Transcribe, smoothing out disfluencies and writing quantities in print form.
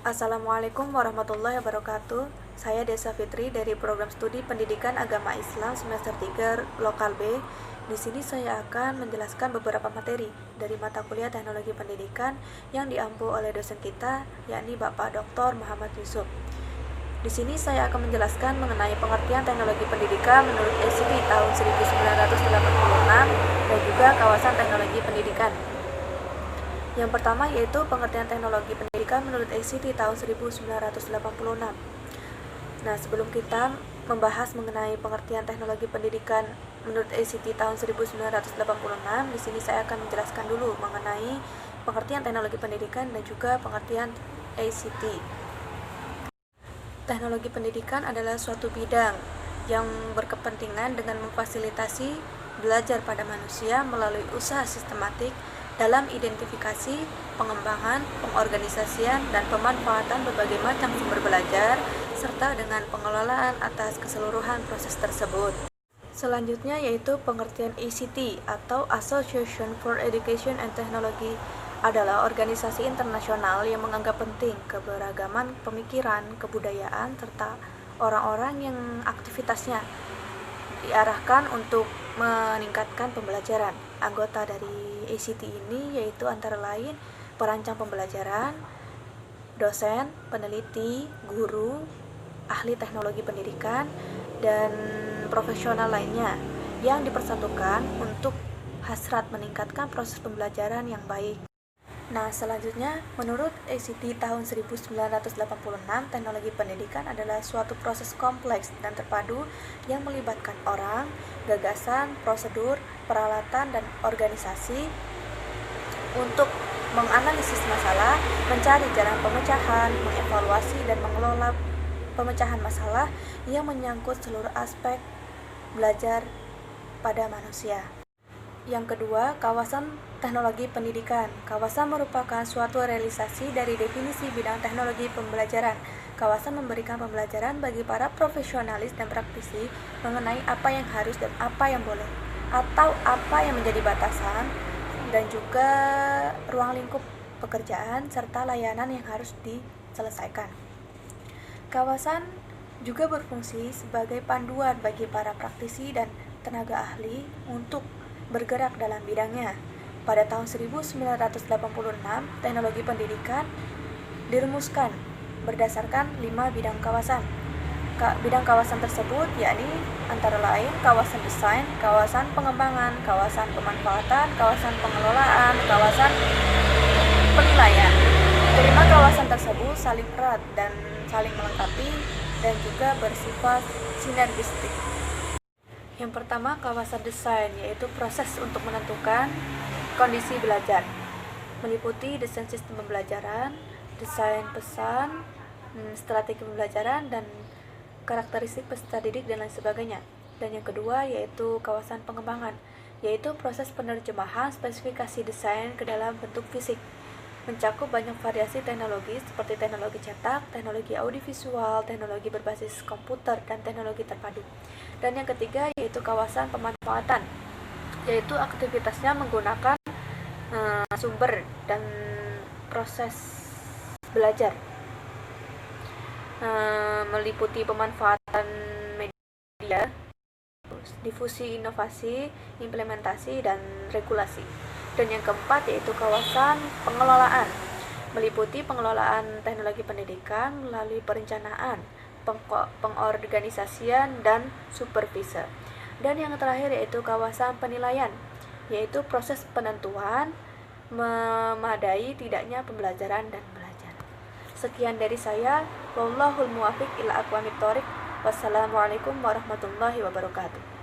Assalamualaikum warahmatullahi wabarakatuh. Saya Desa Fitri dari Program Studi Pendidikan Agama Islam semester 3 Lokal B. Di sini saya akan menjelaskan beberapa materi dari mata kuliah Teknologi Pendidikan yang diampu oleh dosen kita, yakni Bapak Dr. Muhammad Yusuf. Di sini saya akan menjelaskan mengenai pengertian teknologi pendidikan menurut ICT tahun 1986 dan juga kawasan teknologi pendidikan. Yang pertama yaitu pengertian teknologi pendidikan menurut ICT tahun 1986. Nah, sebelum kita membahas mengenai pengertian teknologi pendidikan menurut ICT tahun 1986, di sini saya akan menjelaskan dulu mengenai pengertian teknologi pendidikan dan juga pengertian ICT. Teknologi pendidikan adalah suatu bidang yang berkepentingan dengan memfasilitasi belajar pada manusia melalui usaha sistematik dalam identifikasi, pengembangan, pengorganisasian, dan pemanfaatan berbagai macam sumber belajar, serta dengan pengelolaan atas keseluruhan proses tersebut. Selanjutnya yaitu pengertian ICT atau Association for Education and Technology adalah organisasi internasional yang menganggap penting keberagaman pemikiran, kebudayaan, serta orang-orang yang aktivitasnya diarahkan untuk meningkatkan pembelajaran. Anggota dari ICT ini yaitu antara lain perancang pembelajaran, dosen, peneliti, guru, ahli teknologi pendidikan, dan profesional lainnya yang dipersatukan untuk hasrat meningkatkan proses pembelajaran yang baik. Nah, selanjutnya, menurut ICT tahun 1986, teknologi pendidikan adalah suatu proses kompleks dan terpadu yang melibatkan orang, gagasan, prosedur, peralatan, dan organisasi untuk menganalisis masalah, mencari jalan pemecahan, mengevaluasi, dan mengelola pemecahan masalah yang menyangkut seluruh aspek belajar pada manusia. Yang kedua, kawasan teknologi pendidikan. Kawasan merupakan suatu realisasi dari definisi bidang teknologi pembelajaran. Kawasan memberikan pembelajaran bagi para profesionalis dan praktisi mengenai apa yang harus dan apa yang boleh, atau apa yang menjadi batasan, dan juga ruang lingkup pekerjaan serta layanan yang harus diselesaikan. Kawasan juga berfungsi sebagai panduan bagi para praktisi dan tenaga ahli untuk bergerak dalam bidangnya. Pada tahun 1986, teknologi pendidikan dirumuskan berdasarkan 5 bidang kawasan. Bidang kawasan tersebut yakni antara lain kawasan desain, kawasan pengembangan, kawasan pemanfaatan, kawasan pengelolaan, kawasan penilaian. Kelima kawasan tersebut saling erat dan saling melengkapi dan juga bersifat sinergistik. Yang pertama, kawasan desain, yaitu proses untuk menentukan kondisi belajar, meliputi desain sistem pembelajaran, desain pesan, strategi pembelajaran, dan karakteristik peserta didik dan lain sebagainya. Dan yang kedua yaitu kawasan pengembangan, yaitu proses penerjemahan spesifikasi desain ke dalam bentuk fisik, mencakup banyak variasi teknologi seperti teknologi cetak, teknologi audiovisual, teknologi berbasis komputer, dan teknologi terpadu. Dan yang ketiga yaitu kawasan pemanfaatan, yaitu aktivitasnya menggunakan sumber dan proses belajar, meliputi pemanfaatan media, difusi inovasi, implementasi, dan regulasi. Dan yang keempat yaitu kawasan pengelolaan, meliputi pengelolaan teknologi pendidikan melalui perencanaan, pengorganisasian, dan supervisi. Dan yang terakhir yaitu kawasan penilaian, yaitu proses penentuan memadai tidaknya pembelajaran dan belajar. Sekian dari saya. Wallahul muwaffiq ila aqwamit thoriq. Wassalamualaikum warahmatullahi wabarakatuh.